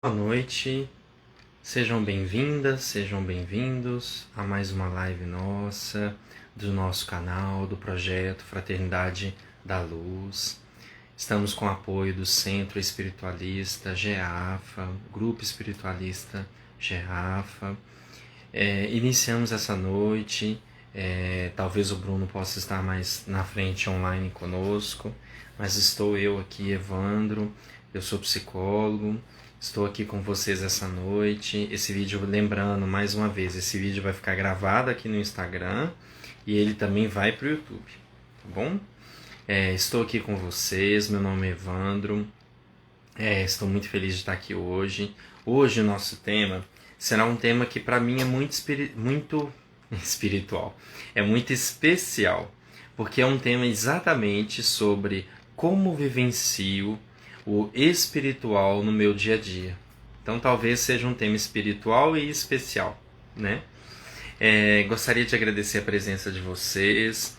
Boa noite, sejam bem-vindas, sejam bem-vindos a mais uma live nossa, do nosso canal, do projeto Fraternidade da Luz. Estamos com o apoio do Centro Espiritualista GEAFA, Grupo Espiritualista GEAFA. Iniciamos essa noite, talvez o Bruno possa estar mais na frente online conosco, mas estou eu aqui, Evandro, eu sou psicólogo. Estou aqui com vocês essa noite. Esse vídeo, lembrando mais uma vez, esse vídeo vai ficar gravado aqui no Instagram e ele também vai para o YouTube, tá bom? Estou aqui com vocês, meu nome é Evandro. Estou muito feliz de estar aqui hoje. Hoje o nosso tema será um tema que para mim é muito espiritual, é muito especial, porque é um tema exatamente sobre como vivencio o espiritual no meu dia a dia. Então talvez seja um tema espiritual e especial, né? Gostaria de agradecer a presença de vocês,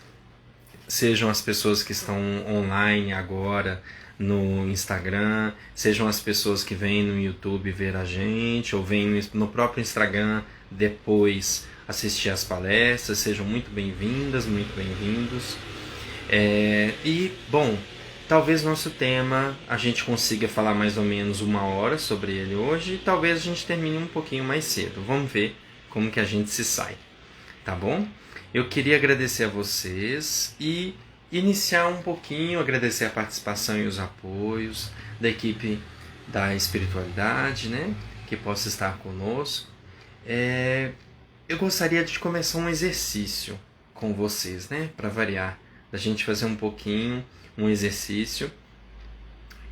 sejam as pessoas que estão online agora no Instagram, sejam as pessoas que vêm no YouTube ver a gente, ou vêm no próprio Instagram depois assistir as palestras, sejam muito bem-vindas, muito bem-vindos. Bom, talvez nosso tema a gente consiga falar mais ou menos 1 hora sobre ele hoje, e talvez a gente termine um pouquinho mais cedo. Vamos ver como que a gente se sai, tá bom? Eu queria agradecer a vocês e iniciar um pouquinho, agradecer a participação e os apoios da equipe da espiritualidade, né, que possa estar conosco. Eu gostaria de começar um exercício com vocês, né, para variar, da gente fazer um pouquinho um exercício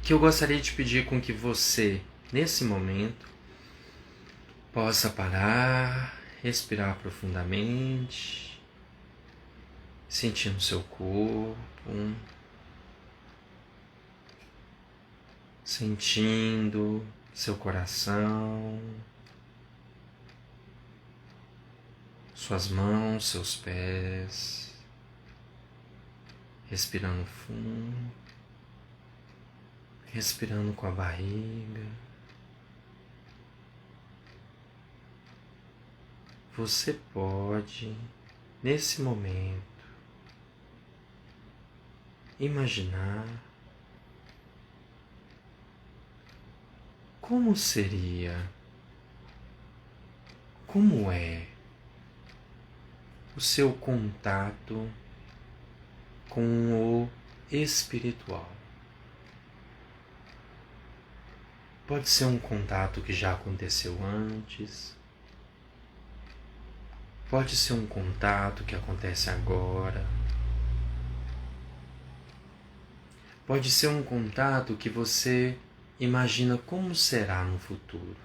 que eu gostaria de pedir com que você, nesse momento, possa parar, respirar profundamente, sentindo seu corpo, sentindo seu coração, suas mãos, seus pés, respirando fundo, respirando com a barriga. Você pode, nesse momento, imaginar como seria, como é o seu contato com o espiritual. Pode ser um contato que já aconteceu antes, pode ser um contato que acontece agora, pode ser um contato que você imagina como será no futuro.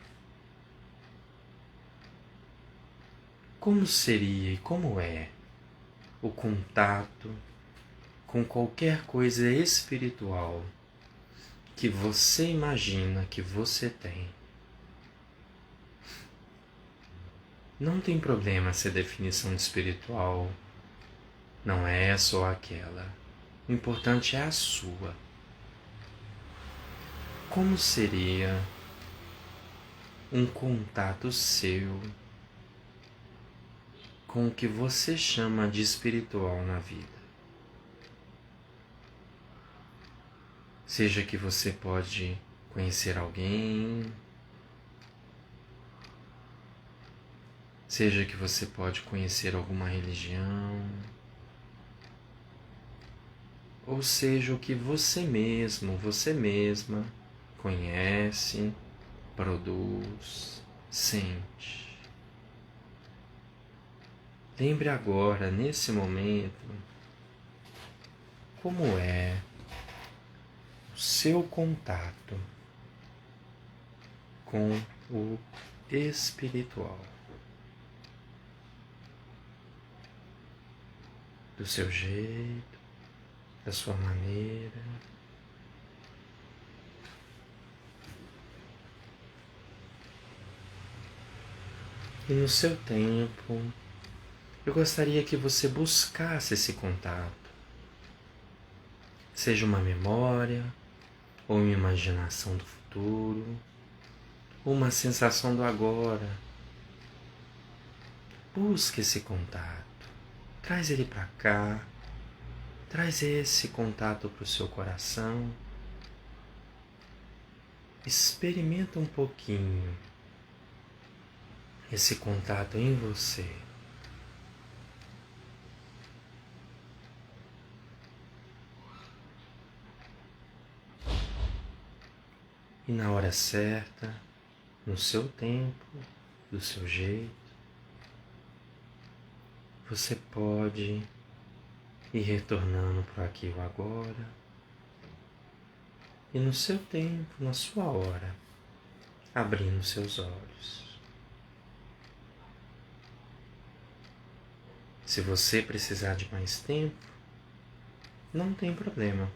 Como seria e como é o contato com qualquer coisa espiritual que você imagina que você tem? Não tem problema se a definição de espiritual não é só aquela. O importante é a sua. Como seria um contato seu com o que você chama de espiritual na vida? Seja que você pode conhecer alguém, seja que você pode conhecer alguma religião, ou seja o que você mesmo, você mesma conhece, produz, sente. Lembre agora, nesse momento, como é o seu contato com o espiritual. Do seu jeito, da sua maneira. E no seu tempo, eu gostaria que você buscasse esse contato. Seja uma memória ou uma imaginação do futuro, uma sensação do agora. Busque esse contato. Traz ele para cá. Traz esse contato para o seu coração. Experimenta um pouquinho esse contato em você. E na hora certa, no seu tempo, do seu jeito, você pode ir retornando para o aqui e o agora. E no seu tempo, na sua hora, abrindo seus olhos. Se você precisar de mais tempo, não tem problema.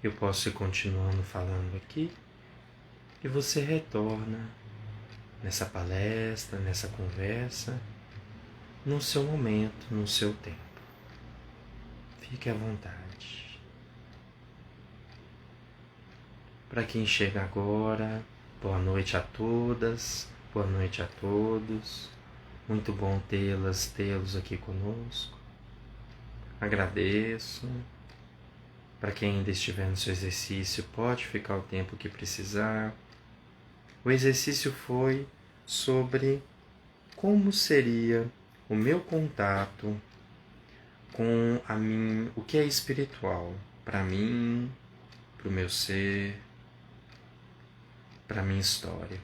Eu posso ir continuando falando aqui e você retorna nessa palestra, nessa conversa, no seu momento, no seu tempo. Fique à vontade. Para quem chega agora, boa noite a todas, boa noite a todos. Muito bom tê-los aqui conosco. Agradeço. Para quem ainda estiver no seu exercício, pode ficar o tempo que precisar. O exercício foi sobre como seria o meu contato com o que é espiritual para mim, para o meu ser, para a minha história.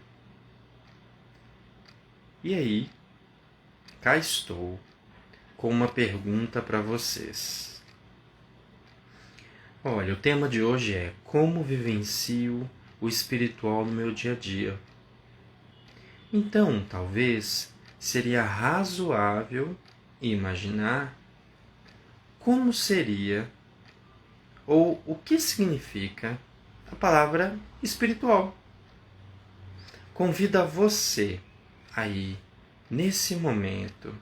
E aí, cá estou com uma pergunta para vocês. Olha, o tema de hoje é como vivencio o espiritual no meu dia a dia. Então, talvez seria razoável imaginar como seria ou o que significa a palavra espiritual. Convido a você aí, nesse momento,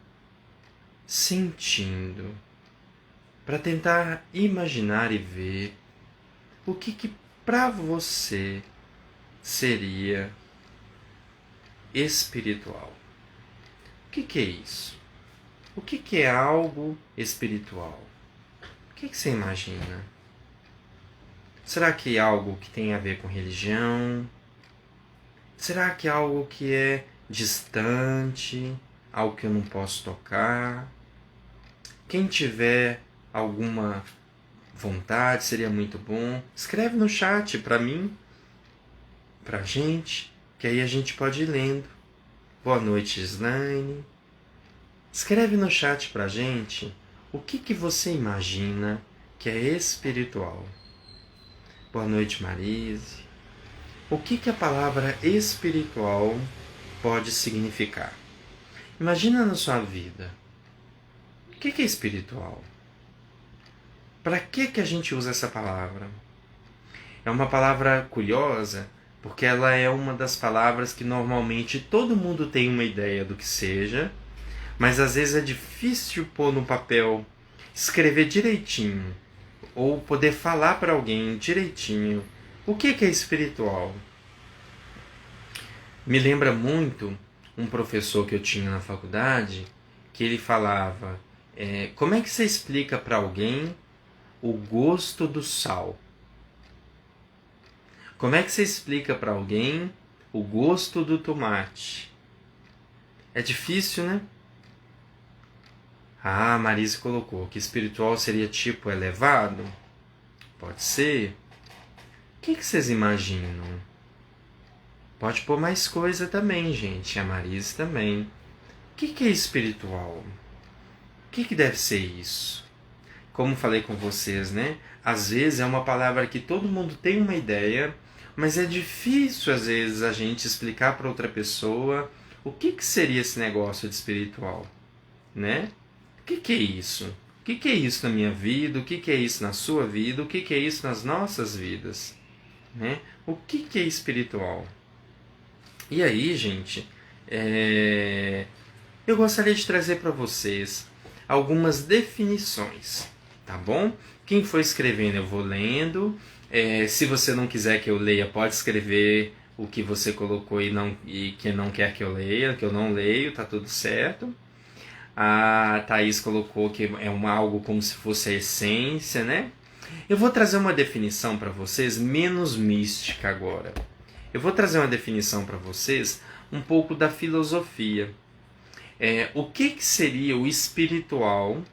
sentindo, para tentar imaginar e ver o que para você seria espiritual. O que é isso? O que é algo espiritual? O que você imagina? Será que é algo que tem a ver com religião? Será que é algo que é distante? Algo que eu não posso tocar? Quem tiver alguma vontade, seria muito bom. Escreve no chat para mim, pra gente, que aí a gente pode ir lendo. Boa noite, Slaine. Escreve no chat pra gente o que você imagina que é espiritual. Boa noite, Marise. O que a palavra espiritual pode significar? Imagina na sua vida. O que é espiritual? Para que a gente usa essa palavra? É uma palavra curiosa, porque ela é uma das palavras que normalmente todo mundo tem uma ideia do que seja, mas às vezes é difícil pôr no papel, escrever direitinho, ou poder falar para alguém direitinho o que é espiritual. Me lembra muito um professor que eu tinha na faculdade, que ele falava, como é que você explica para alguém o gosto do sal? Como é que você explica para alguém o gosto do tomate? É difícil, né? Ah, a Marise colocou que espiritual seria tipo elevado? Pode ser. O que vocês imaginam? Pode pôr mais coisa também, gente. A Marise também. O que é espiritual? O que deve ser isso? Como falei com vocês, né? Às vezes é uma palavra que todo mundo tem uma ideia, mas é difícil às vezes a gente explicar para outra pessoa o que seria esse negócio de espiritual, né? O que é isso? O que é isso na minha vida? O que é isso na sua vida? O que é isso nas nossas vidas? Né? O que é espiritual? E aí, gente, eu gostaria de trazer para vocês algumas definições. Tá bom? Quem for escrevendo eu vou lendo. Se você não quiser que eu leia, pode escrever o que você colocou e que não quer que eu leia, que eu não leio, tá tudo certo. A Thaís colocou que é algo como se fosse a essência, né? Eu vou trazer uma definição para vocês menos mística agora. Eu vou trazer uma definição para vocês um pouco da filosofia. O que seria o espiritual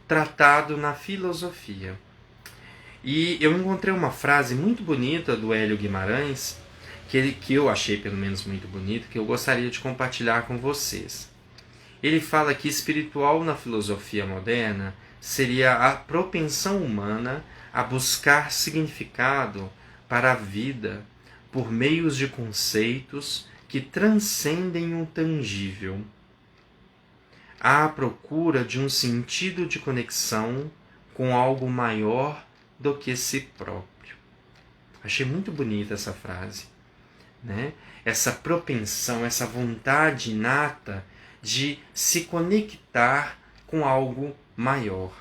tratado na filosofia? E eu encontrei uma frase muito bonita do Hélio Guimarães, que eu achei pelo menos muito bonita, que eu gostaria de compartilhar com vocês. Ele fala que espiritual na filosofia moderna seria a propensão humana a buscar significado para a vida por meios de conceitos que transcendem o tangível, à procura de um sentido de conexão com algo maior do que si próprio. Achei muito bonita essa frase, né? Essa propensão, essa vontade inata de se conectar com algo maior.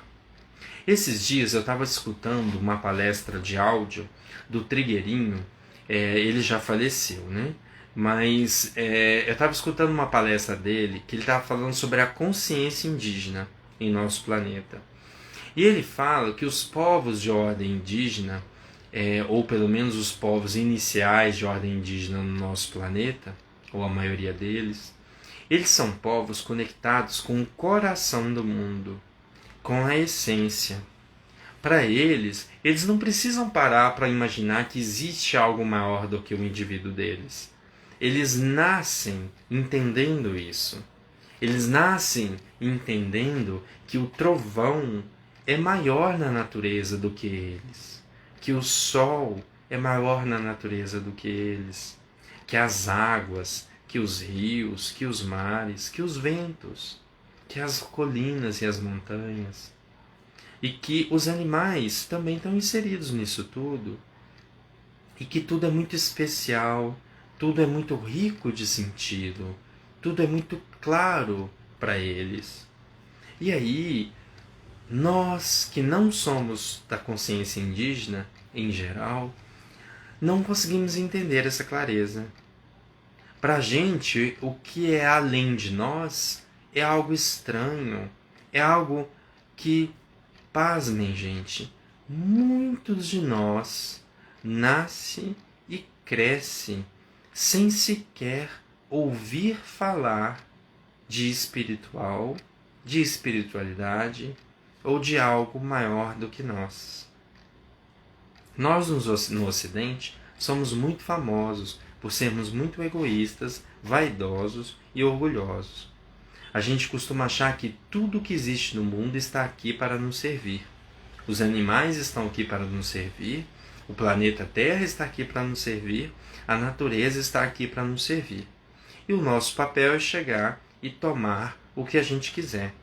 Esses dias eu estava escutando uma palestra de áudio do Trigueirinho, ele já faleceu, né? Mas eu estava escutando uma palestra dele que ele estava falando sobre a consciência indígena em nosso planeta. E ele fala que os povos de ordem indígena, ou pelo menos os povos iniciais de ordem indígena no nosso planeta, ou a maioria deles, eles são povos conectados com o coração do mundo, com a essência. Para eles não precisam parar para imaginar que existe algo maior do que o indivíduo deles. Eles nascem entendendo isso. Eles nascem entendendo que o trovão é maior na natureza do que eles, que o sol é maior na natureza do que eles, que as águas, que os rios, que os mares, que os ventos, que as colinas e as montanhas, e que os animais também estão inseridos nisso tudo, e que tudo é muito especial, tudo é muito rico de sentido, tudo é muito claro para eles. E aí, nós que não somos da consciência indígena, em geral, não conseguimos entender essa clareza. Para a gente, o que é além de nós é algo estranho, é algo que, pasmem, gente, muitos de nós nasce e cresce sem sequer ouvir falar de espiritual, de espiritualidade ou de algo maior do que nós. Nós no Ocidente somos muito famosos por sermos muito egoístas, vaidosos e orgulhosos. A gente costuma achar que tudo que existe no mundo está aqui para nos servir. Os animais estão aqui para nos servir, o planeta Terra está aqui para nos servir, a natureza está aqui para nos servir. E o nosso papel é chegar e tomar o que a gente quiser.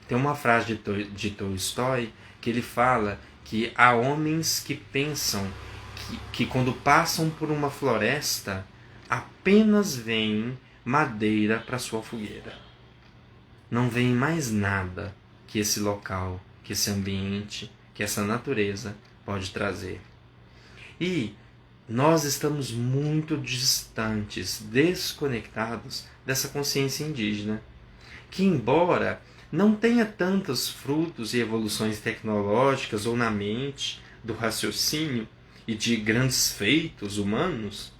Tem uma frase de Tolstói que ele fala que há homens que pensam que quando passam por uma floresta apenas veem madeira para sua fogueira. Não veem mais nada que esse local, que esse ambiente, que essa natureza pode trazer. E nós estamos muito distantes, desconectados dessa consciência indígena, que embora não tenha tantos frutos e evoluções tecnológicas ou na mente, do raciocínio e de grandes feitos humanos,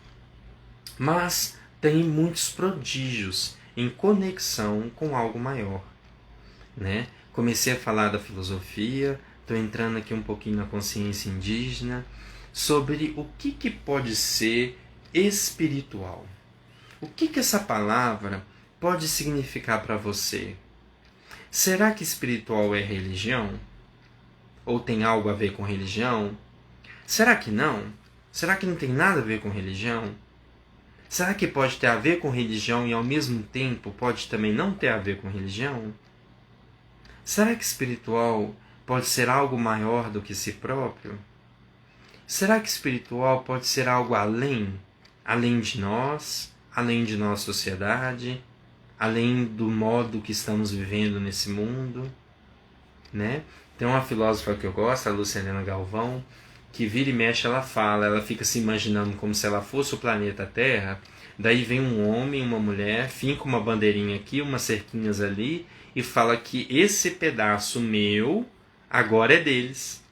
mas tem muitos prodígios em conexão com algo maior, né? Comecei a falar da filosofia, estou entrando aqui um pouquinho na consciência indígena, sobre o que pode ser espiritual. O que essa palavra pode significar para você? Será que espiritual é religião? Ou tem algo a ver com religião? Será que não? Será que não tem nada a ver com religião? Será que pode ter a ver com religião e ao mesmo tempo pode também não ter a ver com religião? Será que espiritual pode ser algo maior do que si próprio? Será que espiritual pode ser algo além de nós, além de nossa sociedade, além do modo que estamos vivendo nesse mundo, né? Tem uma filósofa que eu gosto, a Lucilena Galvão, que vira e mexe ela fala, ela fica se imaginando como se ela fosse o planeta Terra. Daí vem um homem, uma mulher, finca uma bandeirinha aqui, umas cerquinhas ali, e fala que esse pedaço meu agora é deles.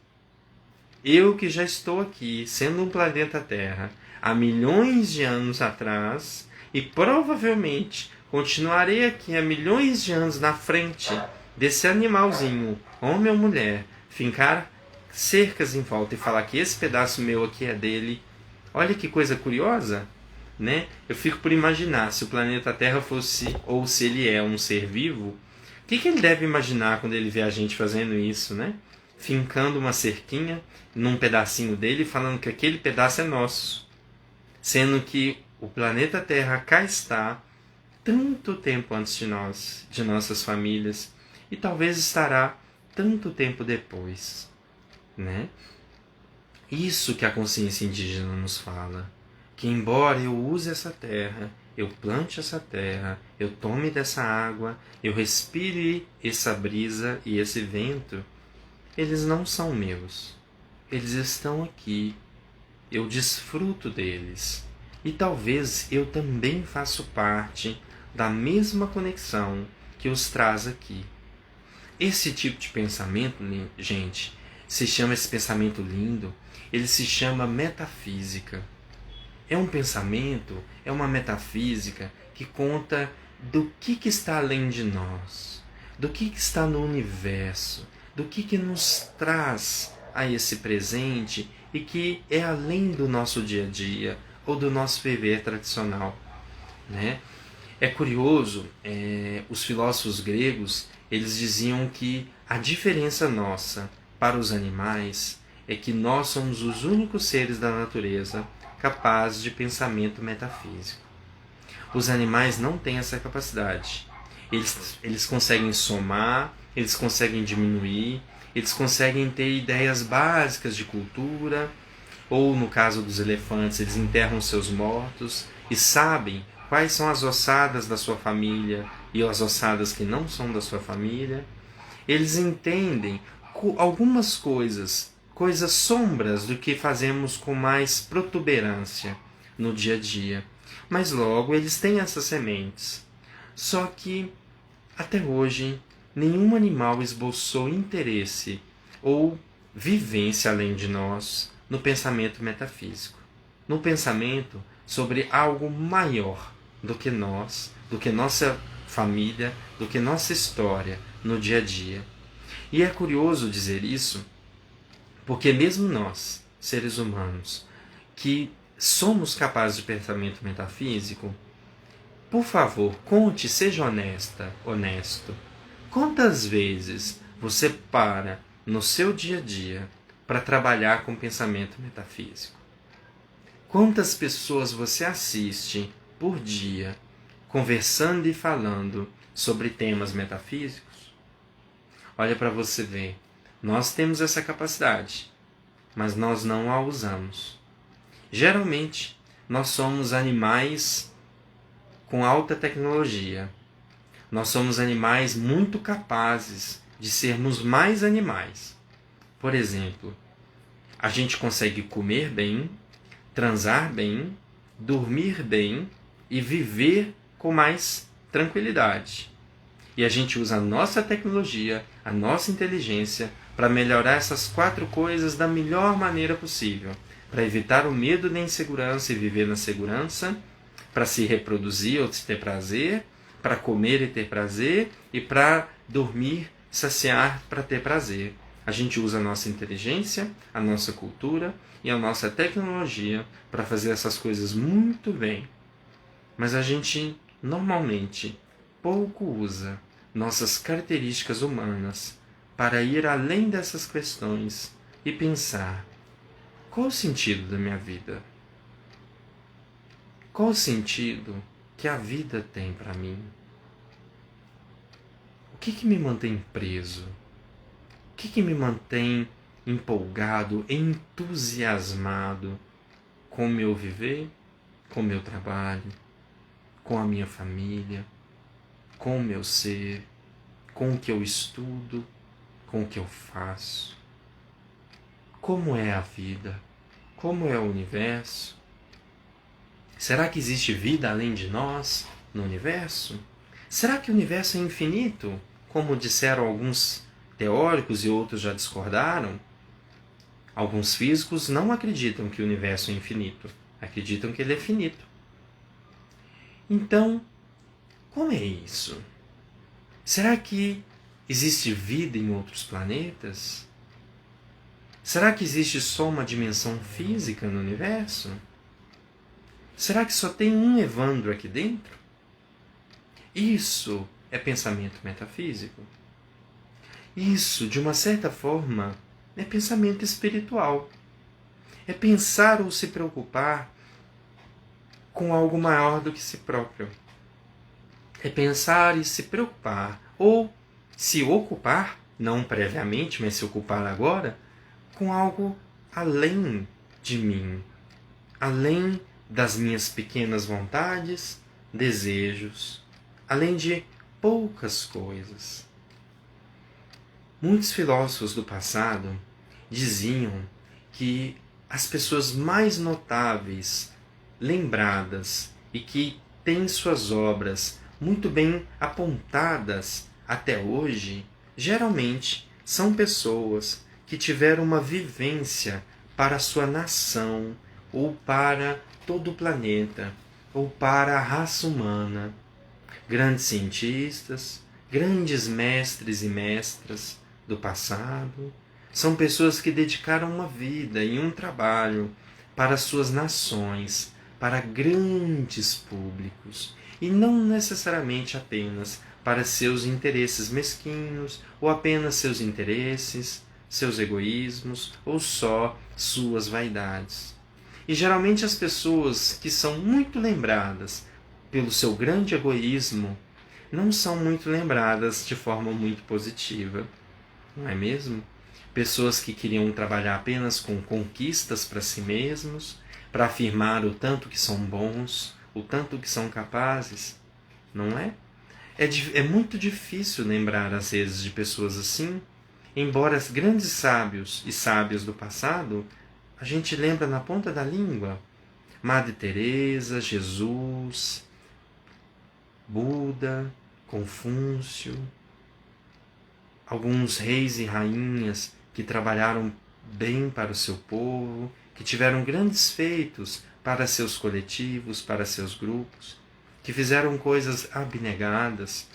Eu que já estou aqui, sendo um planeta Terra, há milhões de anos atrás, e provavelmente continuarei aqui há milhões de anos na frente desse animalzinho, homem ou mulher, fincar cercas em volta e falar que esse pedaço meu aqui é dele. Olha que coisa curiosa, né? Eu fico por imaginar se o planeta Terra fosse, ou se ele é um ser vivo, o que ele deve imaginar quando ele vê a gente fazendo isso, né? Fincando uma cerquinha num pedacinho dele, falando que aquele pedaço é nosso, sendo que o planeta Terra cá está tanto tempo antes de nós, de nossas famílias, e talvez estará tanto tempo depois, né? Isso que a consciência indígena nos fala, que embora eu use essa terra, eu plante essa terra, eu tome dessa água, eu respire essa brisa e esse vento, eles não são meus. Eles estão aqui. Eu desfruto deles. E talvez eu também faço parte da mesma conexão que os traz aqui. Esse tipo de pensamento, gente, se chama esse pensamento lindo, ele se chama metafísica. É um pensamento, é uma metafísica que conta do que está além de nós, do que está no universo, do que nos traz a esse presente e que é além do nosso dia a dia ou do nosso viver tradicional, né? É curioso, os filósofos gregos, eles diziam que a diferença nossa para os animais é que nós somos os únicos seres da natureza capazes de pensamento metafísico. Os animais não têm essa capacidade. Eles conseguem somar, eles conseguem diminuir, eles conseguem ter ideias básicas de cultura, ou no caso dos elefantes, eles enterram seus mortos e sabem quais são as ossadas da sua família e as ossadas que não são da sua família. Eles entendem algumas coisas sombras do que fazemos com mais protuberância no dia a dia. Mas logo eles têm essas sementes. Só que, até hoje, nenhum animal esboçou interesse ou vivência além de nós no pensamento metafísico. No pensamento sobre algo maior do que nós, do que nossa família, do que nossa história no dia a dia. E é curioso dizer isso, porque mesmo nós, seres humanos, que somos capazes de pensamento metafísico, por favor, conte, seja honesto. Quantas vezes você para no seu dia a dia para trabalhar com pensamento metafísico? Quantas pessoas você assiste por dia conversando e falando sobre temas metafísicos? Olha para você ver. Nós temos essa capacidade, mas nós não a usamos. Geralmente, nós somos animais com alta tecnologia. Nós somos animais muito capazes de sermos mais animais. Por exemplo, a gente consegue comer bem, transar bem, dormir bem e viver com mais tranquilidade. E a gente usa a nossa tecnologia, a nossa inteligência para melhorar essas 4 coisas da melhor maneira possível. Para evitar o medo da insegurança e viver na segurança, para se reproduzir ou se ter prazer, para comer e ter prazer, e para dormir, saciar para ter prazer. A gente usa a nossa inteligência, a nossa cultura e a nossa tecnologia para fazer essas coisas muito bem. Mas a gente, normalmente, pouco usa nossas características humanas para ir além dessas questões e pensar: qual o sentido da minha vida? Qual o sentido que a vida tem para mim? O que me mantém preso? O que me mantém empolgado, entusiasmado com o meu viver, com o meu trabalho, com a minha família, com o meu ser, com o que eu estudo, com o que eu faço? como é a vida? Como é o universo? Será que existe vida além de nós no universo? Será que o universo é infinito, como disseram alguns teóricos e outros já discordaram? Alguns físicos não acreditam que o universo é infinito, acreditam que ele é finito. Então, como é isso? Será que existe vida em outros planetas? Será que existe só uma dimensão física no universo? Será que só tem um Evandro aqui dentro? Isso é pensamento metafísico. Isso, de uma certa forma, é pensamento espiritual. É pensar ou se preocupar com algo maior do que si próprio. É pensar e se preocupar, ou se ocupar, não previamente, mas se ocupar agora, com algo além de mim, além das minhas pequenas vontades, desejos, além de poucas coisas. Muitos filósofos do passado diziam que as pessoas mais notáveis, lembradas e que têm suas obras muito bem apontadas até hoje, geralmente são pessoas que tiveram uma vivência para a sua nação, ou para todo o planeta, ou para a raça humana. Grandes cientistas, grandes mestres e mestras do passado, são pessoas que dedicaram uma vida e um trabalho para suas nações, para grandes públicos, e não necessariamente apenas para seus interesses mesquinhos, ou apenas seus interesses, seus egoísmos, ou só suas vaidades. E geralmente as pessoas que são muito lembradas pelo seu grande egoísmo não são muito lembradas de forma muito positiva, não é mesmo? Pessoas que queriam trabalhar apenas com conquistas para si mesmos, para afirmar o tanto que são bons, o tanto que são capazes, não é? É muito difícil lembrar às vezes de pessoas assim, embora os grandes sábios e sábias do passado, a gente lembra na ponta da língua. Madre Teresa, Jesus, Buda, Confúcio, alguns reis e rainhas que trabalharam bem para o seu povo, que tiveram grandes feitos para seus coletivos, para seus grupos, que fizeram coisas abnegadas,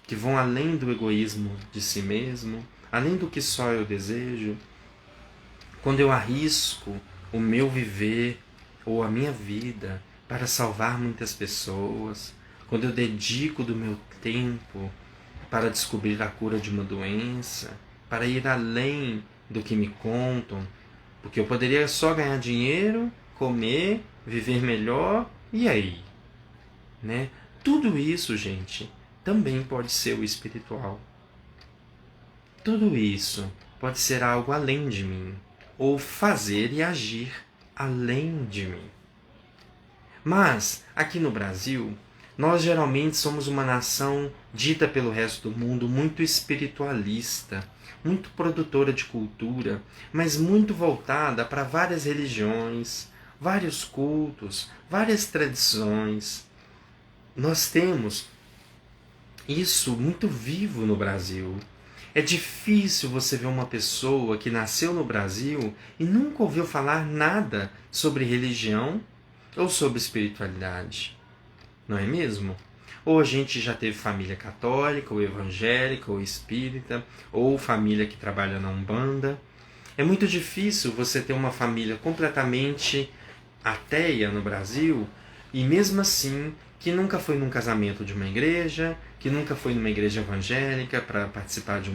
que vão além do egoísmo de si mesmo, além do que só eu desejo. Quando eu arrisco o meu viver ou a minha vida para salvar muitas pessoas, quando eu dedico do meu tempo para descobrir a cura de uma doença, para ir além do que me contam, porque eu poderia só ganhar dinheiro, comer, viver melhor, e aí? Né? Tudo isso, gente, também pode ser o espiritual. Tudo isso pode ser algo além de mim, ou fazer e agir além de mim. Mas, aqui no Brasil, nós geralmente somos uma nação dita pelo resto do mundo muito espiritualista, muito produtora de cultura, mas muito voltada para várias religiões, vários cultos, várias tradições. Nós temos isso muito vivo no Brasil. É difícil você ver uma pessoa que nasceu no Brasil e nunca ouviu falar nada sobre religião ou sobre espiritualidade. Não é mesmo? Ou a gente já teve família católica, ou evangélica, ou espírita, ou família que trabalha na Umbanda. É muito difícil você ter uma família completamente ateia no Brasil e mesmo assim que nunca foi num casamento de uma igreja, que nunca foi numa igreja evangélica para participar de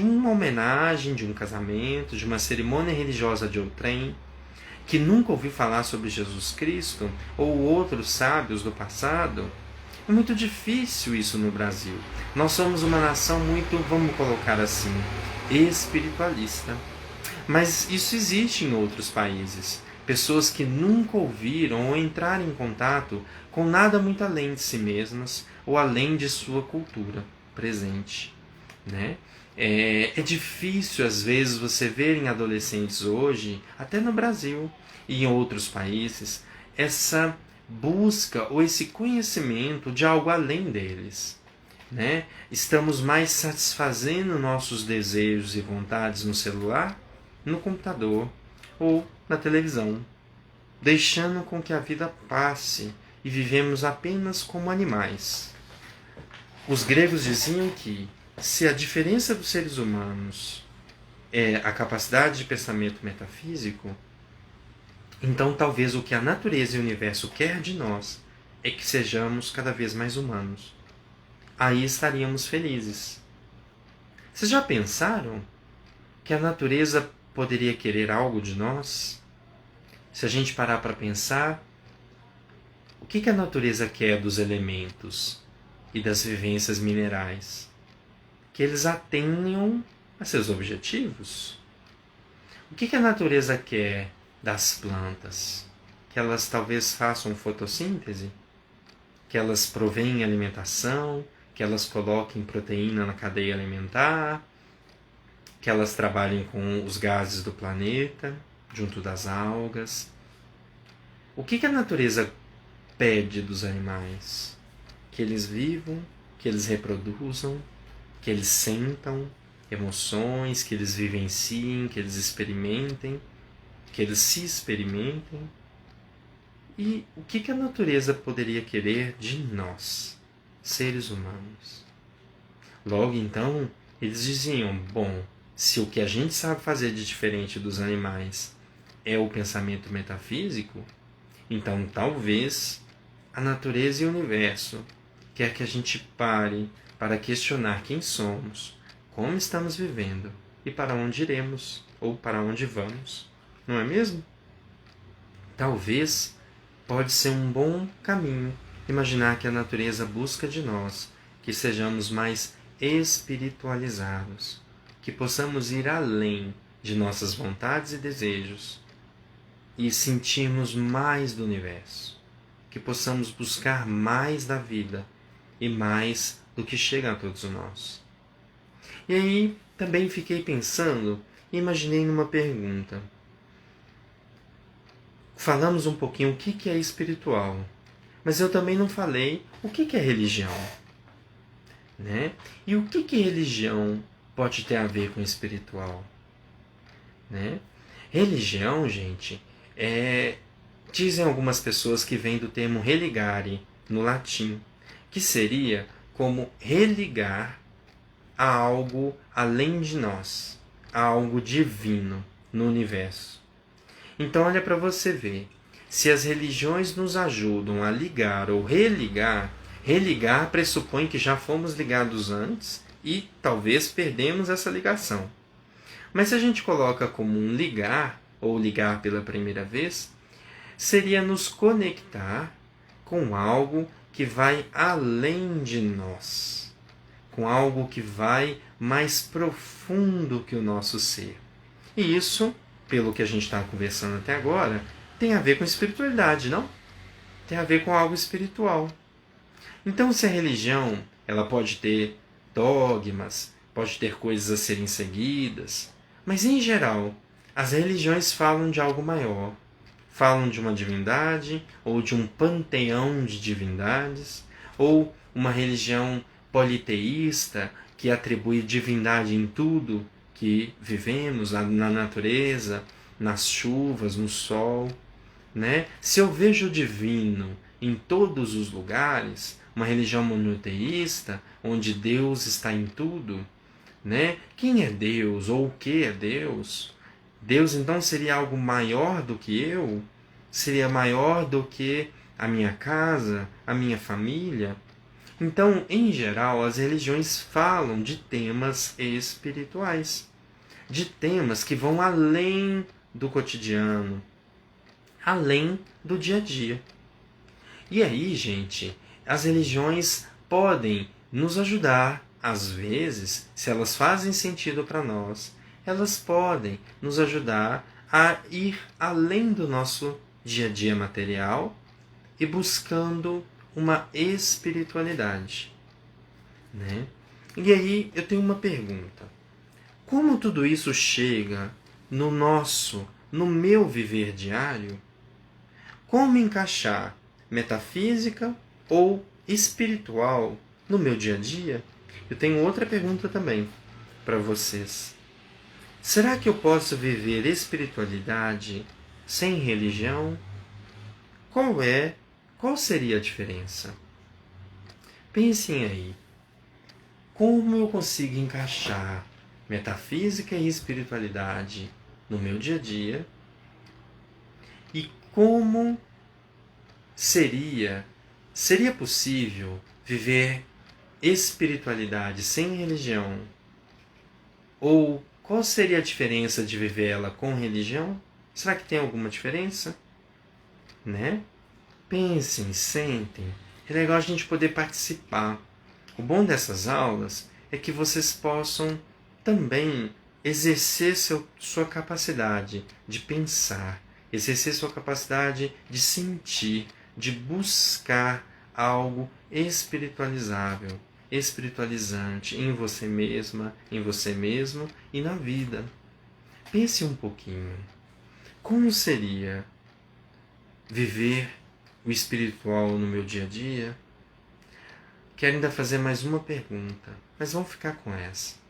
uma homenagem, de um casamento, de uma cerimônia religiosa de outrem, que nunca ouviu falar sobre Jesus Cristo ou outros sábios do passado. É muito difícil isso no Brasil. Nós somos uma nação muito, vamos colocar assim, espiritualista. Mas isso existe em outros países. Pessoas que nunca ouviram ou entraram em contato com nada muito além de si mesmas ou além de sua cultura presente, né? É difícil, às vezes, você ver em adolescentes hoje, até no Brasil e em outros países, essa busca ou esse conhecimento de algo além deles. Né? Estamos mais satisfazendo nossos desejos e vontades no celular, no computador ou na televisão, deixando com que a vida passe e vivemos apenas como animais. Os gregos diziam que se a diferença dos seres humanos é a capacidade de pensamento metafísico, então talvez o que a natureza e o universo quer de nós é que sejamos cada vez mais humanos. Aí estaríamos felizes. Vocês já pensaram que a natureza poderia querer algo de nós? Se a gente parar para pensar, o que a natureza quer dos elementos e das vivências minerais? Que eles atenham a seus objetivos. O que a natureza quer das plantas? Que elas talvez façam fotossíntese? Que elas provêm alimentação? Que elas coloquem proteína na cadeia alimentar? Que elas trabalhem com os gases do planeta, junto das algas? O que a natureza pede dos animais? Que eles vivam, que eles reproduzam, que eles sentam emoções, que eles vivenciem, que eles experimentem, que eles se experimentem. E o que a natureza poderia querer de nós, seres humanos? Logo então, eles diziam, bom, se o que a gente sabe fazer de diferente dos animais é o pensamento metafísico, então talvez a natureza e o universo quer que a gente pare para questionar quem somos, como estamos vivendo e para onde iremos ou para onde vamos. Não é mesmo? Talvez pode ser um bom caminho imaginar que a natureza busca de nós que sejamos mais espiritualizados, que possamos ir além de nossas vontades e desejos e sentirmos mais do universo, que possamos buscar mais da vida e mais do que chega a todos nós. E aí também fiquei pensando e imaginei numa pergunta. Falamos um pouquinho o que é espiritual, mas eu também não falei o que é religião. Né? E o que religião pode ter a ver com espiritual? Né? Religião, gente, dizem algumas pessoas que vem do termo religare, no latim, que seria como religar a algo além de nós, a algo divino no universo. Então olha para você ver, se as religiões nos ajudam a ligar ou religar, religar pressupõe que já fomos ligados antes e talvez perdemos essa ligação. Mas se a gente coloca como um ligar, ou ligar pela primeira vez, seria nos conectar com algo que vai além de nós, com algo que vai mais profundo que o nosso ser. E isso, pelo que a gente está conversando até agora, tem a ver com espiritualidade, não? Tem a ver com algo espiritual. Então, se a religião ela pode ter dogmas, pode ter coisas a serem seguidas, mas em geral, as religiões falam de algo maior. Falam de uma divindade, ou de um panteão de divindades, ou uma religião politeísta que atribui divindade em tudo que vivemos, na natureza, nas chuvas, no sol. Né? Se eu vejo o divino em todos os lugares, uma religião monoteísta, onde Deus está em tudo, né? Quem é Deus ou o que é Deus? Deus então seria algo maior do que eu? Seria maior do que a minha casa, a minha família? Então, em geral, as religiões falam de temas espirituais, de temas que vão além do cotidiano, além do dia a dia. E aí, gente, as religiões podem nos ajudar, às vezes, se elas fazem sentido para nós, elas podem nos ajudar a ir além do nosso dia a dia material e buscando uma espiritualidade. Né? E aí eu tenho uma pergunta. como tudo isso chega no meu viver diário? Como encaixar metafísica ou espiritual no meu dia a dia? Eu tenho outra pergunta também para vocês. Será que eu posso viver espiritualidade sem religião? Qual seria a diferença? Pensem aí. Como eu consigo encaixar metafísica e espiritualidade no meu dia a dia? E como seria possível viver espiritualidade sem religião? Ou qual seria a diferença de viver ela com religião? Será que tem alguma diferença? Né? Pensem, sentem. É legal a gente poder participar. O bom dessas aulas é que vocês possam também exercer sua capacidade de pensar, exercer sua capacidade de sentir, de buscar algo espiritualizável, espiritualizante em você mesma, em você mesmo e na vida. Pense um pouquinho. Como seria viver o espiritual no meu dia a dia? Quero ainda fazer mais uma pergunta, mas vamos ficar com essa.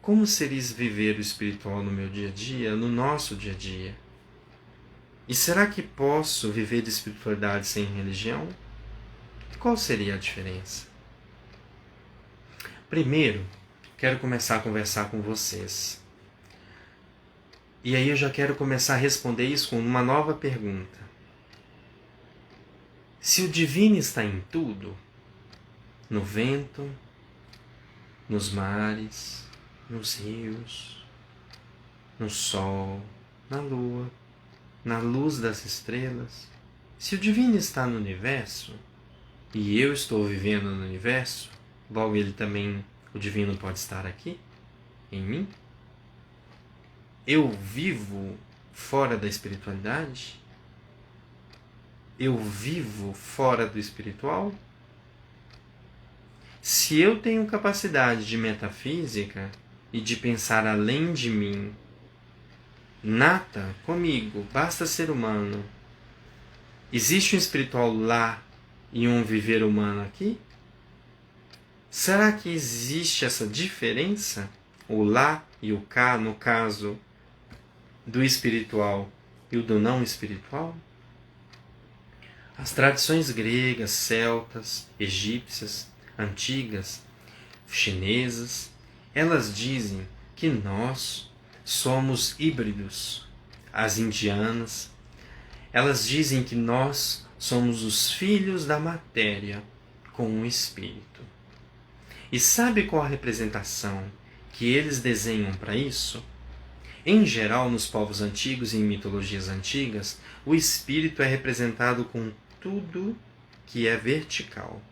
Como seria viver o espiritual no meu dia a dia, no nosso dia a dia? E será que posso viver espiritualidade sem religião? Qual seria a diferença? Primeiro, quero começar a conversar com vocês. E aí eu já quero começar a responder isso com uma nova pergunta. Se o divino está em tudo, no vento, nos mares, nos rios, no sol, na lua, na luz das estrelas, se o divino está no universo, e eu estou vivendo no universo, logo ele também, o divino pode estar aqui, em mim? Eu vivo fora da espiritualidade? Eu vivo fora do espiritual? Se eu tenho capacidade de metafísica e de pensar além de mim, nata comigo, basta ser humano, existe um espiritual lá e um viver humano aqui? Será que existe essa diferença? O lá e o cá, no caso do espiritual e o do não espiritual? As tradições gregas, celtas, egípcias, antigas, chinesas, elas dizem que nós somos híbridos. As indianas, elas dizem que nós somos os filhos da matéria com o espírito. E sabe qual a representação que eles desenham para isso? Em geral, nos povos antigos e em mitologias antigas, o espírito é representado com tudo que é vertical.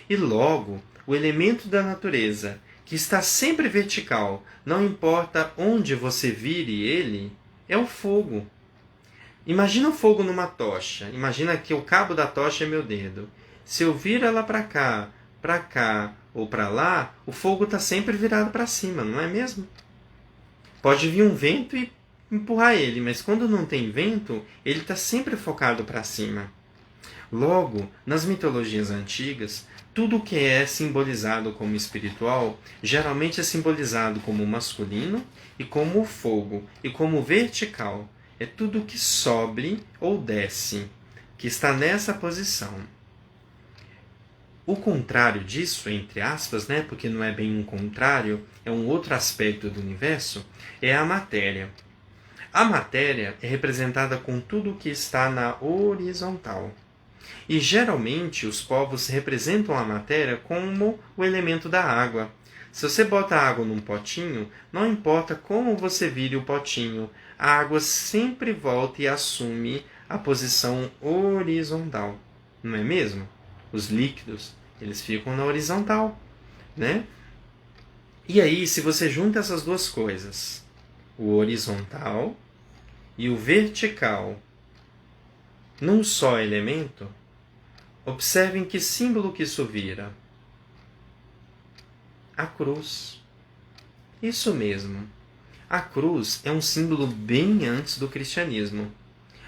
E logo, o elemento da natureza, que está sempre vertical, não importa onde você vire ele, é o fogo. Imagina o fogo numa tocha. Imagina que o cabo da tocha é meu dedo. Se eu viro ela para cá ou para lá, o fogo está sempre virado para cima, não é mesmo? Pode vir um vento e empurrar ele, mas quando não tem vento, ele está sempre focado para cima. Logo, nas mitologias antigas, tudo o que é simbolizado como espiritual geralmente é simbolizado como masculino e como fogo e como vertical. É tudo que sobe ou desce, que está nessa posição. O contrário disso, entre aspas, porque não é bem um contrário, é um outro aspecto do universo, é a matéria. A matéria é representada com tudo que está na horizontal. E geralmente os povos representam a matéria como o elemento da água. Se você bota a água num potinho, não importa como você vire o potinho, a água sempre volta e assume a posição horizontal. Não é mesmo? Os líquidos, eles ficam na horizontal, né? E aí, se você junta essas duas coisas, o horizontal e o vertical, num só elemento, observem que símbolo que isso vira. A cruz. Isso mesmo. A cruz é um símbolo bem antes do cristianismo.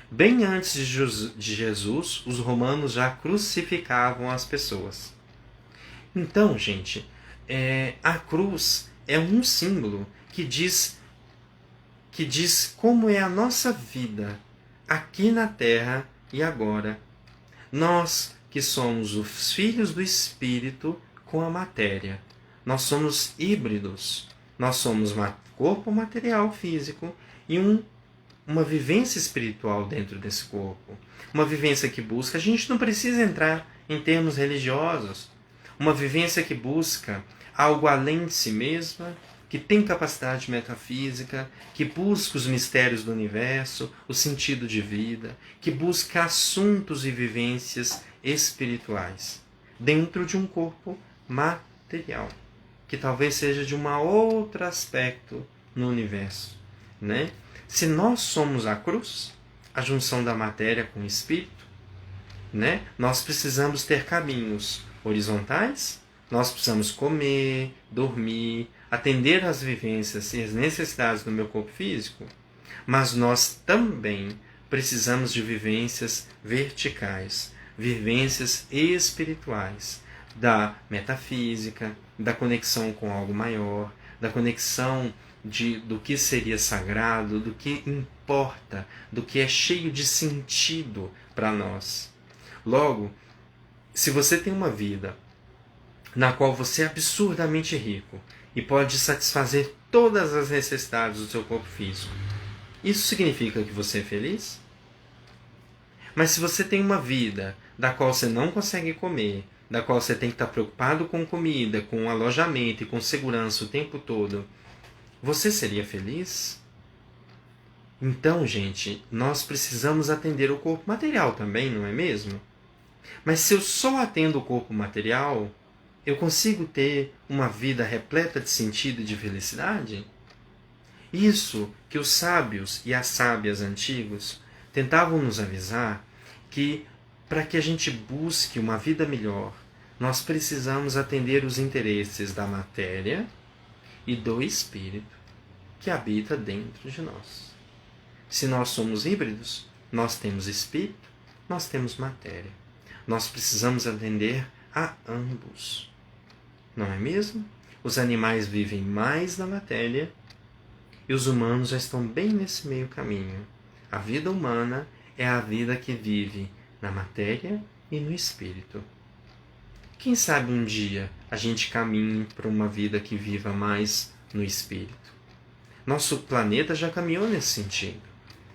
Bem antes de Jesus, os romanos já crucificavam as pessoas. Então, gente, a cruz é um símbolo que diz como é a nossa vida aqui na Terra e agora. Nós que somos os filhos do Espírito com a matéria. Nós somos híbridos. Nós somos corpo material físico e uma vivência espiritual dentro desse corpo. Uma vivência que busca, a gente não precisa entrar em termos religiosos, uma vivência que busca algo além de si mesma, que tem capacidade metafísica, que busca os mistérios do universo, o sentido de vida, que busca assuntos e vivências espirituais, dentro de um corpo material, que talvez seja de um outro aspecto no universo, né? Se nós somos a cruz, a junção da matéria com o espírito, né? Nós precisamos ter caminhos horizontais, nós precisamos comer, dormir, atender às vivências e às necessidades do meu corpo físico, mas nós também precisamos de vivências verticais, vivências espirituais, da metafísica, da conexão com algo maior, da conexão do que seria sagrado, do que importa, do que é cheio de sentido para nós. Logo, se você tem uma vida na qual você é absurdamente rico e pode satisfazer todas as necessidades do seu corpo físico, isso significa que você é feliz? Mas se você tem uma vida da qual você não consegue comer, da qual você tem que estar preocupado com comida, com alojamento e com segurança o tempo todo, você seria feliz? Então, gente, nós precisamos atender o corpo material também, não é mesmo? Mas se eu só atendo o corpo material, eu consigo ter uma vida repleta de sentido e de felicidade? Isso que os sábios e as sábias antigos tentavam nos avisar que, para que a gente busque uma vida melhor, nós precisamos atender os interesses da matéria e do espírito que habita dentro de nós. Se nós somos híbridos, nós temos espírito, nós temos matéria. Nós precisamos atender a ambos. Não é mesmo? Os animais vivem mais na matéria e os humanos já estão bem nesse meio caminho. A vida humana é a vida que vive na matéria e no espírito. Quem sabe um dia a gente caminhe para uma vida que viva mais no espírito. Nosso planeta já caminhou nesse sentido.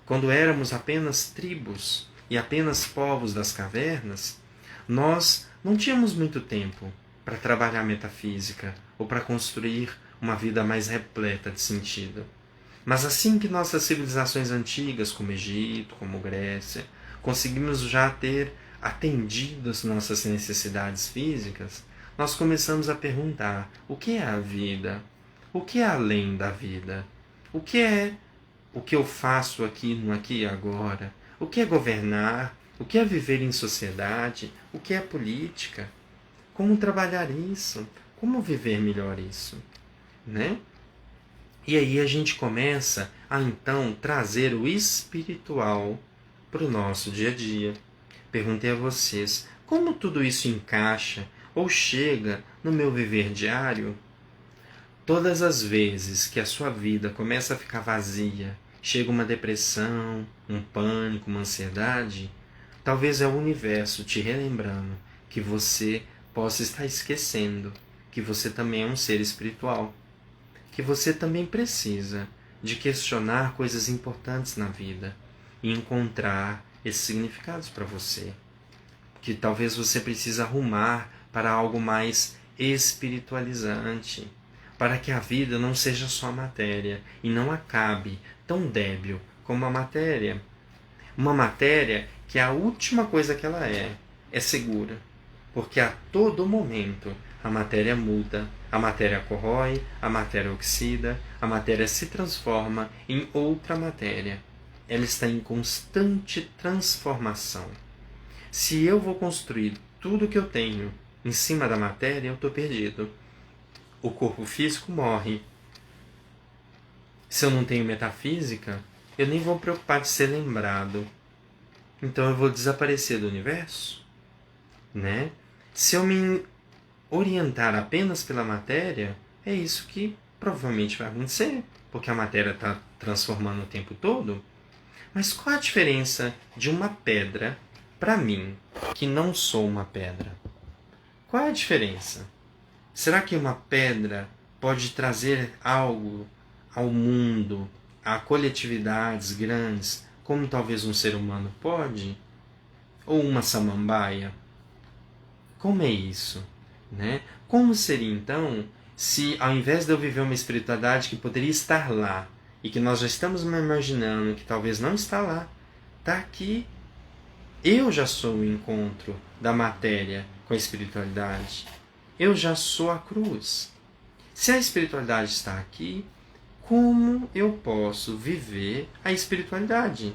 Quando éramos apenas tribos e apenas povos das cavernas, nós não tínhamos muito tempo para trabalhar a metafísica ou para construir uma vida mais repleta de sentido. Mas assim que nossas civilizações antigas, como Egito, como Grécia, conseguimos já ter atendido as nossas necessidades físicas, nós começamos a perguntar: o que é a vida? O que é além da vida? O que é o que eu faço aqui no aqui e agora? O que é governar? O que é viver em sociedade? O que é política? Como trabalhar isso? Como viver melhor isso? Né? E aí a gente começa a então trazer o espiritual para o nosso dia a dia. Perguntei a vocês, como tudo isso encaixa ou chega no meu viver diário? Todas as vezes que a sua vida começa a ficar vazia, chega uma depressão, um pânico, uma ansiedade, talvez é o universo te relembrando que você possa estar esquecendo que você também é um ser espiritual, que você também precisa de questionar coisas importantes na vida e encontrar esses significados para você, que talvez você precise arrumar para algo mais espiritualizante, para que a vida não seja só matéria e não acabe tão débil como a matéria. Uma matéria que a última coisa que ela é segura, porque a todo momento a matéria muda, a matéria corrói, a matéria oxida, a matéria se transforma em outra matéria. Ela está em constante transformação. Se eu vou construir tudo que eu tenho em cima da matéria, eu estou perdido. O corpo físico morre, Se eu não tenho metafísica, eu nem vou me preocupar de ser lembrado. Então eu vou desaparecer do universo, né? Se eu me orientar apenas pela matéria, é isso que provavelmente vai acontecer, porque a matéria está transformando o tempo todo. Mas qual a diferença de uma pedra para mim, que não sou uma pedra? Qual é a diferença? Será que uma pedra pode trazer algo ao mundo, a coletividades grandes, como talvez um ser humano pode? Ou uma samambaia? Como é isso? Né? Como seria então se, ao invés de eu viver uma espiritualidade que poderia estar lá, e que nós já estamos imaginando que talvez não está lá, está aqui, eu já sou o encontro da matéria com a espiritualidade. Eu já sou a cruz. Se a espiritualidade está aqui, como eu posso viver a espiritualidade?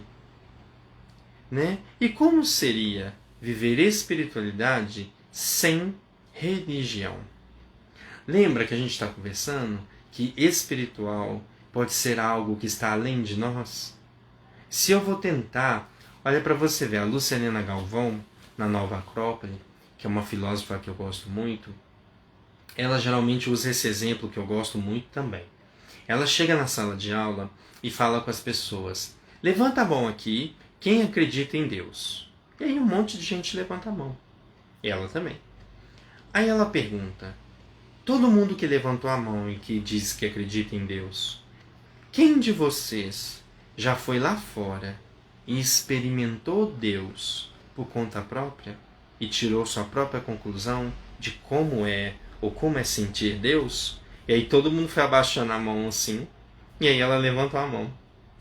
Né? E como seria viver espiritualidade sem religião? Lembra que a gente está conversando que espiritual pode ser algo que está além de nós? Se eu vou tentar, olha para você ver, a Lúcia Helena Galvão, na Nova Acrópole, que é uma filósofa que eu gosto muito, ela geralmente usa esse exemplo que eu gosto muito também. Ela chega na sala de aula e fala com as pessoas: levanta a mão aqui quem acredita em Deus. E aí um monte de gente levanta a mão. Ela também. Aí ela pergunta: todo mundo que levantou a mão e que diz que acredita em Deus, quem de vocês já foi lá fora e experimentou Deus por conta própria e tirou sua própria conclusão de como é ou como é sentir Deus? E aí todo mundo foi abaixando a mão assim, e aí ela levantou a mão.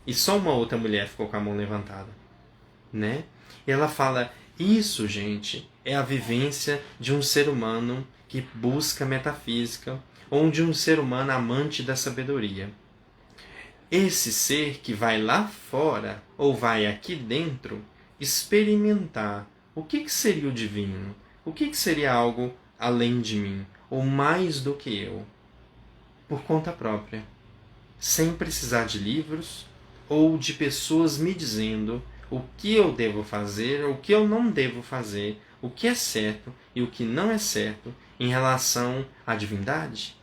E só uma outra mulher ficou com a mão levantada, né? E ela fala: isso, gente, é a vivência de um ser humano que busca metafísica, ou de um ser humano amante da sabedoria. Esse ser que vai lá fora, ou vai aqui dentro, experimentar o que seria o divino, o que seria algo além de mim, ou mais do que eu, por conta própria, sem precisar de livros ou de pessoas me dizendo o que eu devo fazer, o que eu não devo fazer, o que é certo e o que não é certo em relação à divindade.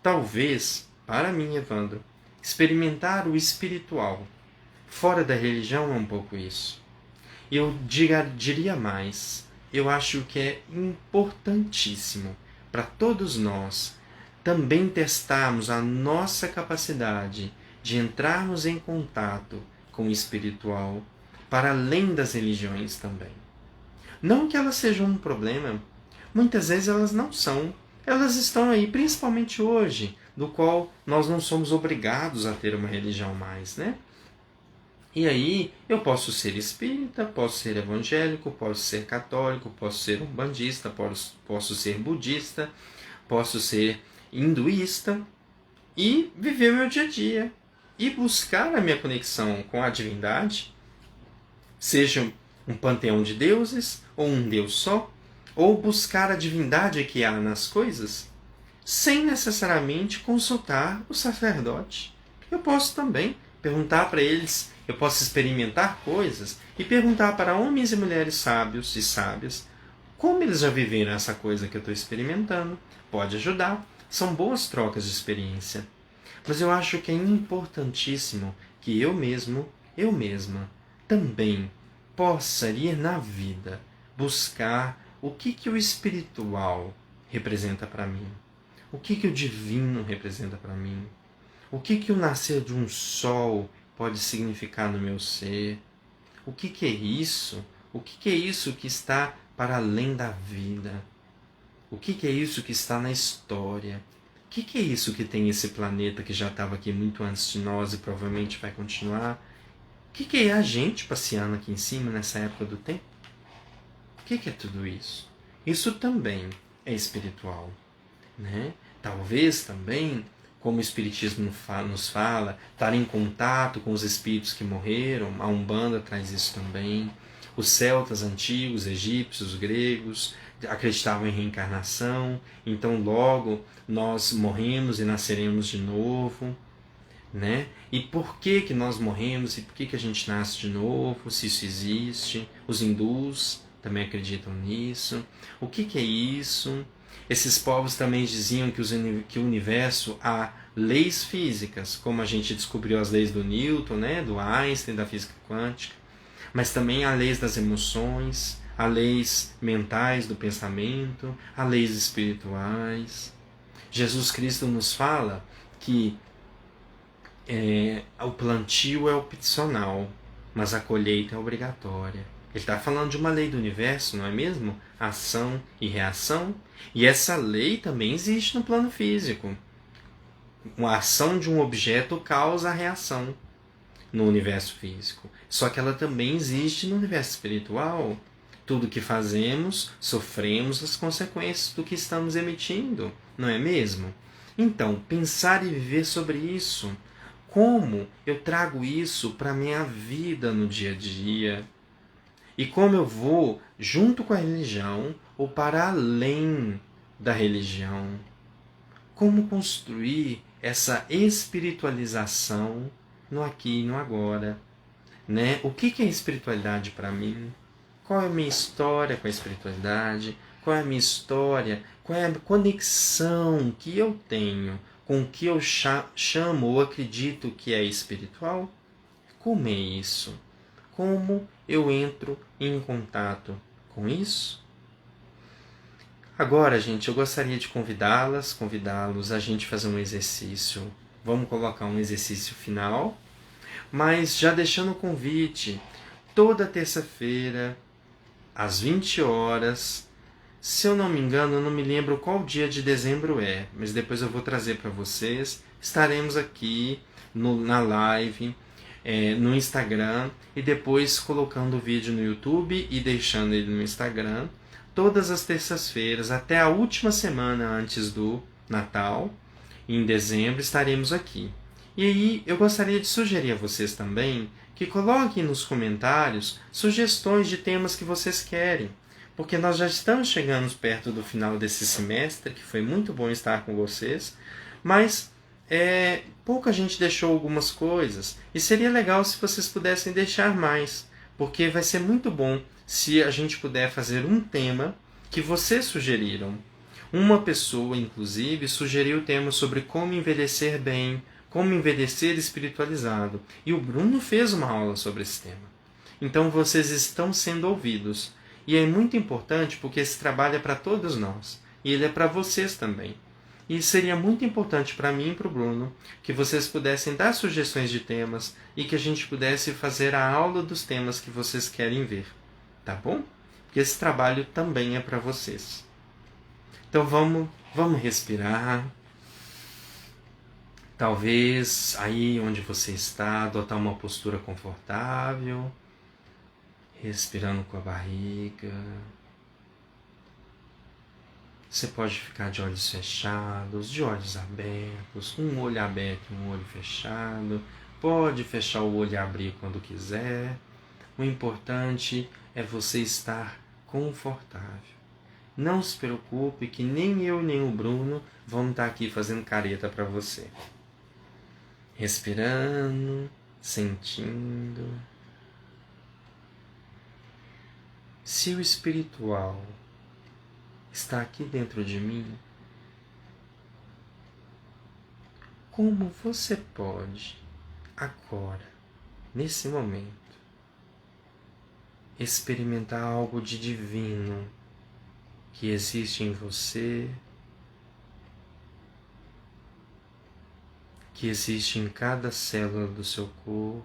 Talvez, para mim, Evandro, experimentar o espiritual fora da religião é um pouco isso. Eu diria mais, eu acho que é importantíssimo para todos nós também testarmos a nossa capacidade de entrarmos em contato com o espiritual para além das religiões também. Não que elas sejam um problema, muitas vezes elas não são. Elas estão aí, principalmente hoje, do qual nós não somos obrigados a ter uma religião mais, né? E aí eu posso ser espírita, posso ser evangélico, posso ser católico, posso ser umbandista, posso ser budista, posso ser hinduísta e viver meu dia a dia e buscar a minha conexão com a divindade, seja um panteão de deuses ou um deus só, ou buscar a divindade que há nas coisas, sem necessariamente consultar o sacerdote. Eu posso também perguntar para eles, eu posso experimentar coisas e perguntar para homens e mulheres sábios e sábias como eles já viveram essa coisa que eu estou experimentando. Pode ajudar, são boas trocas de experiência. Mas eu acho que é importantíssimo que eu mesmo, eu mesma, também possa ir na vida buscar o que o espiritual representa para mim. O que o divino representa para mim? O que o nascer de um sol pode significar no meu ser? O que é isso? O que é isso que está para além da vida? O que é isso que está na história? O que é isso que tem esse planeta que já estava aqui muito antes de nós e provavelmente vai continuar? O que é a gente passeando aqui em cima nessa época do tempo? O que é tudo isso? Isso também é espiritual, né? Talvez também, como o Espiritismo nos fala, estar em contato com os espíritos que morreram, a Umbanda traz isso também. Os celtas antigos, egípcios, gregos, acreditavam em reencarnação, então logo nós morremos e nasceremos de novo. né? E por que que nós morremos e por que que a gente nasce de novo, se isso existe. Os hindus também acreditam nisso. O que que é isso? Esses povos também diziam que o universo há leis físicas, como a gente descobriu as leis do Newton, né, do Einstein, da física quântica, mas também há leis das emoções, há leis mentais do pensamento, há leis espirituais. Jesus Cristo nos fala que o plantio é opcional, mas a colheita é obrigatória. Ele está falando de uma lei do universo, não é mesmo? Ação e reação. E essa lei também existe no plano físico. A ação de um objeto causa a reação no universo físico. Só que ela também existe no universo espiritual. Tudo que fazemos, sofremos as consequências do que estamos emitindo, não é mesmo? Então, pensar e viver sobre isso. Como eu trago isso para a minha vida no dia a dia? E como eu vou junto com a religião ou para além da religião? Como construir essa espiritualização no aqui e no agora? Né? O que é espiritualidade para mim? Qual é a minha história com a espiritualidade? Qual é a minha história? Qual é a conexão que eu tenho com o que eu chamo ou acredito que é espiritual? Como é isso? Como eu entro em contato com isso? Agora, gente, eu gostaria de convidá-los a gente fazer um exercício. Vamos colocar um exercício final, mas já deixando o convite, toda terça-feira, às 20 horas, se eu não me engano, eu não me lembro qual dia de dezembro é, mas depois eu vou trazer para vocês. Estaremos aqui na live, no Instagram, e depois colocando o vídeo no YouTube e deixando ele no Instagram. Todas as terças-feiras, até a última semana antes do Natal, em dezembro, estaremos aqui. E aí eu gostaria de sugerir a vocês também que coloquem nos comentários sugestões de temas que vocês querem, porque nós já estamos chegando perto do final desse semestre, que foi muito bom estar com vocês, mas pouca gente deixou algumas coisas, e seria legal se vocês pudessem deixar mais, porque vai ser muito bom se a gente puder fazer um tema que vocês sugeriram. Uma pessoa, inclusive, sugeriu o tema sobre como envelhecer bem, como envelhecer espiritualizado. E o Bruno fez uma aula sobre esse tema. Então vocês estão sendo ouvidos. E é muito importante porque esse trabalho é para todos nós. E ele é para vocês também. E seria muito importante para mim e para o Bruno que vocês pudessem dar sugestões de temas e que a gente pudesse fazer a aula dos temas que vocês querem ver. Tá bom? Porque esse trabalho também é para vocês. Então vamos respirar. Talvez aí onde você está, adotar uma postura confortável, respirando com a barriga. Você pode ficar de olhos fechados, de olhos abertos, um olho aberto e um olho fechado. Pode fechar o olho e abrir quando quiser. O importante é você estar confortável. Não se preocupe que nem eu nem o Bruno vamos estar aqui fazendo careta para você. Respirando, sentindo. Se o espiritual está aqui dentro de mim, como você pode, agora, nesse momento, experimentar algo de divino que existe em você, que existe em cada célula do seu corpo,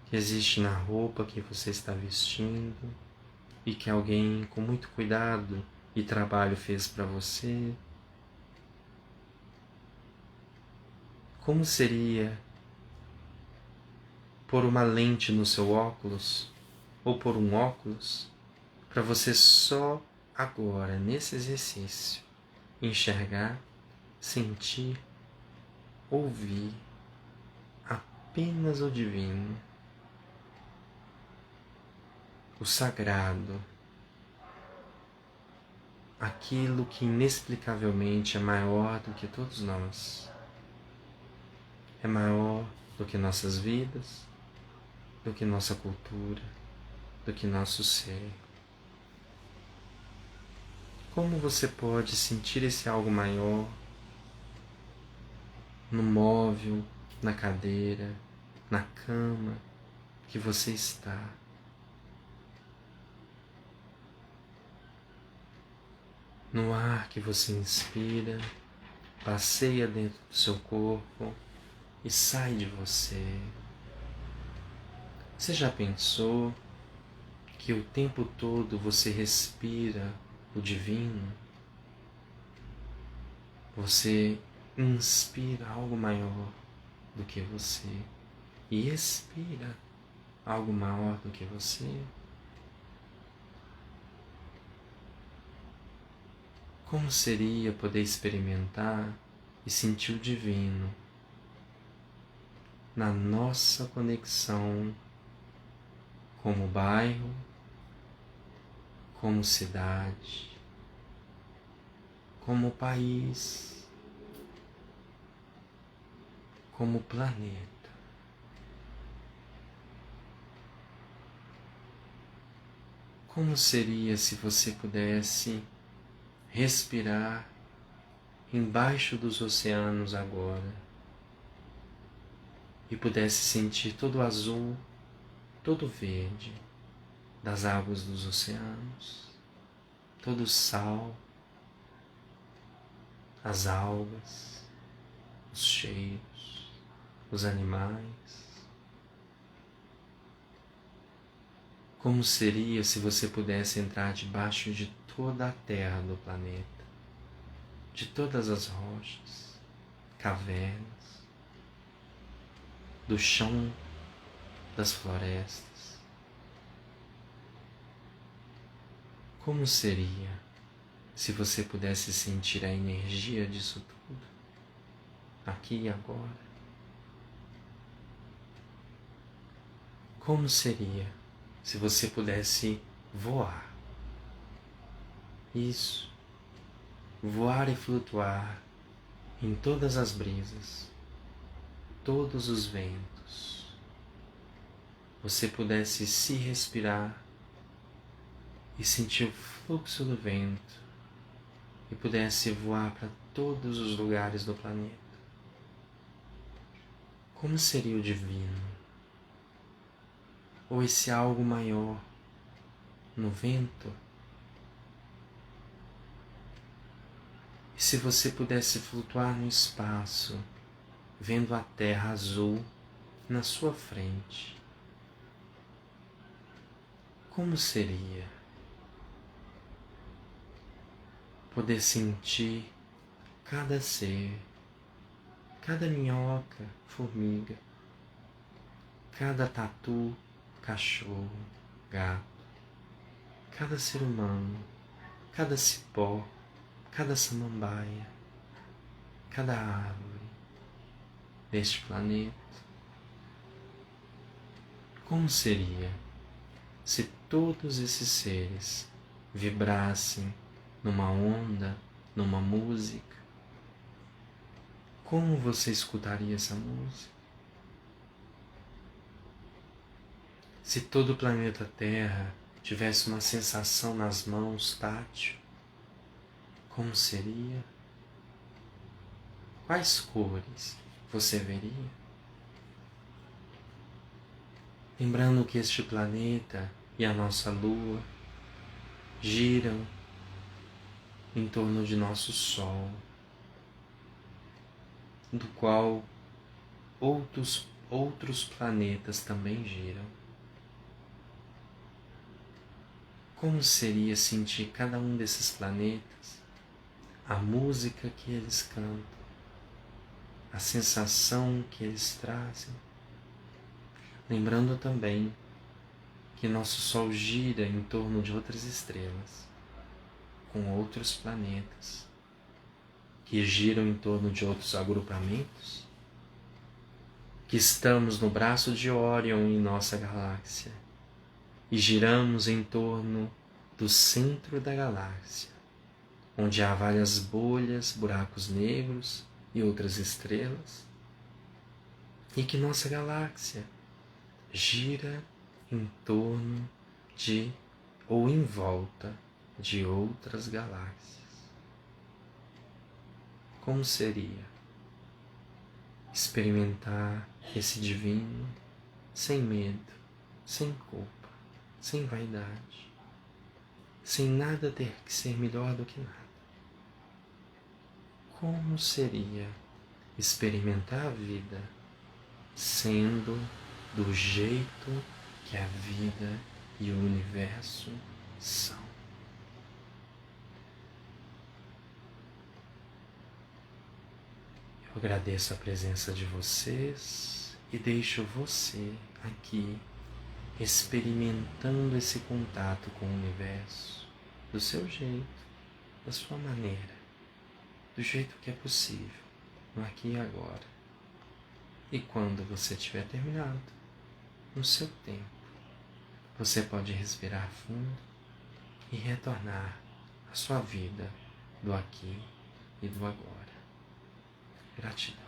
que existe na roupa que você está vestindo e que alguém com muito cuidado e trabalho fez para você? Como seria pôr uma lente no seu óculos ou pôr um óculos para você só agora, nesse exercício, enxergar, sentir, ouvir apenas o divino, o sagrado, aquilo que inexplicavelmente é maior do que todos nós, é maior do que nossas vidas, do que nossa cultura, do que nosso ser. Como você pode sentir esse algo maior no móvel, na cadeira, na cama que você está? No ar que você inspira, passeia dentro do seu corpo e sai de você. Você já pensou que o tempo todo você respira o divino? Você inspira algo maior do que você e expira algo maior do que você? Como seria poder experimentar e sentir o divino na nossa conexão como bairro, como cidade, como país, como planeta? Como seria se você pudesse respirar embaixo dos oceanos agora e pudesse sentir todo o azul, todo o verde das águas dos oceanos, todo o sal, as algas, os cheiros, os animais? Como seria se você pudesse entrar debaixo de toda a terra do planeta, de todas as rochas, cavernas, do chão das florestas? Como seria se você pudesse sentir a energia disso tudo, aqui e agora? Como seria se você pudesse voar? Isso, voar e flutuar em todas as brisas, todos os ventos. Você pudesse se respirar e sentir o fluxo do vento e pudesse voar para todos os lugares do planeta. Como seria o divino? Ou esse algo maior no vento? E se você pudesse flutuar no espaço, vendo a terra azul na sua frente, como seria poder sentir cada ser, cada minhoca, formiga, cada tatu, cachorro, gato, cada ser humano, cada cipó, cada samambaia, cada árvore deste planeta? Como seria se todos esses seres vibrassem numa onda, numa música? Como você escutaria essa música? Se todo o planeta Terra tivesse uma sensação nas mãos tátil, como seria? Quais cores você veria? Lembrando que este planeta e a nossa Lua giram em torno de nosso Sol, do qual outros planetas também giram. Como seria sentir cada um desses planetas, a música que eles cantam, a sensação que eles trazem? Lembrando também que nosso Sol gira em torno de outras estrelas, com outros planetas, que giram em torno de outros agrupamentos, que estamos no braço de Órion em nossa galáxia e giramos em torno do centro da galáxia, onde há várias bolhas, buracos negros e outras estrelas, e que nossa galáxia gira em torno de ou em volta de outras galáxias. Como seria experimentar esse divino sem medo, sem culpa, sem vaidade, sem nada ter que ser melhor do que nada? Como seria experimentar a vida sendo do jeito que a vida e o universo são? Eu agradeço a presença de vocês e deixo você aqui experimentando esse contato com o universo do seu jeito, da sua maneira, do jeito que é possível, no aqui e agora. E quando você tiver terminado, no seu tempo, você pode respirar fundo e retornar à sua vida do aqui e do agora. Gratidão.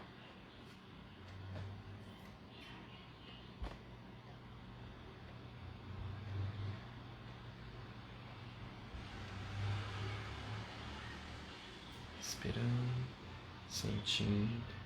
Respirando, sentindo.